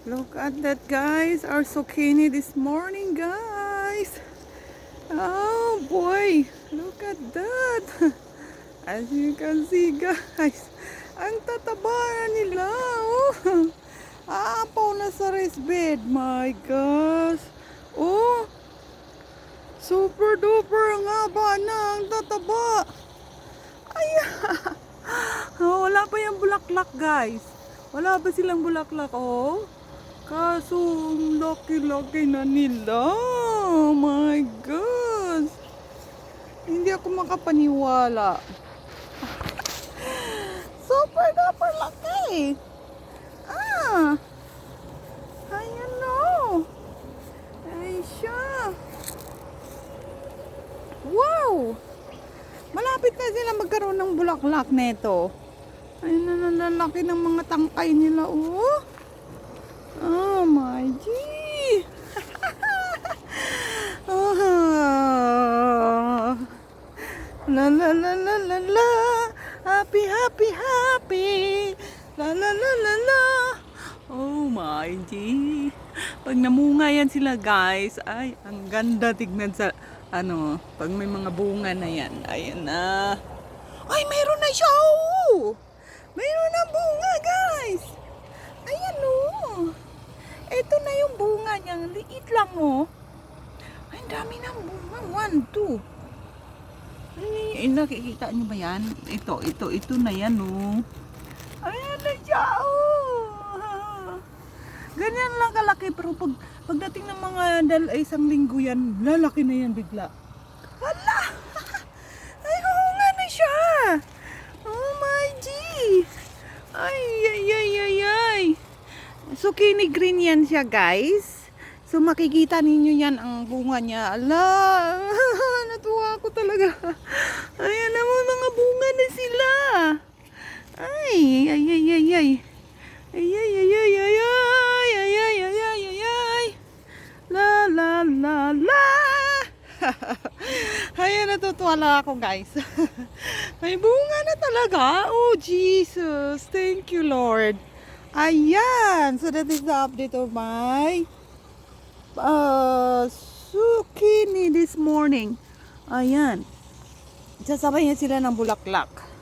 Look at that, guys. Our zucchini this morning, guys. Oh boy, look at that. As you can see, guys, ang tataba na nila. Oh, aapaw na sa rice bed. My gosh. Oh, super duper nga ba na ang tataba. Ay, oh, wala pa yung bulaklak, guys. Wala ba silang bulaklak, oh? Kaso, laki-laki na nila. Oh my God. Hindi ako makapaniwala. Super duper laki. Ah. Ayan no. Ay siya. Wow. Malapit na sila magkaroon ng bulaklak nito. Ayun na nalalaki ng mga tangkay nila. Oh. Oh my G. Oh. La la la la la la. Happy, happy, happy. La la la la la. Oh my G. Pag namunga yan sila, guys, ay ang ganda tignan sa pag may mga bunga na yan. Ayan na. Ay, mayroon na siya. Oh. Mayroon na bunga, guys. Ayan oh. Ito na yung bunga niya. Liit lang oh. Ay, ang dami ng bunga. 1, 2. Ay, nakikita niyo ba yan? Ito na yan oh. Ayan na siya oh. Ganyan lang kalaki, pero pagdating ng mga isang linggo yan, lalaki na yan bigla. Hala! Ay, oo nga na siya! Oh my G! Ay, ay, ay, ay, ay! Zucchini green yan siya, guys. So, makikita ninyo yan ang bunga niya. Ala! Natuwa ako talaga. Ayan naman, mga bunga na sila. Ay, ay, ay, ay, ay. Ay, ay, ay, ay, ay, ay, ay, ay, ay, ay, ay, ay. La, la, la, la. Ayan, natutuwa lang ako, guys. May bunga na talaga. Oh, Jesus. Thank you, Lord. Ayan. So, that is the update of my zucchini this morning. Ayan. Sasabay niya sila ng bulaklak.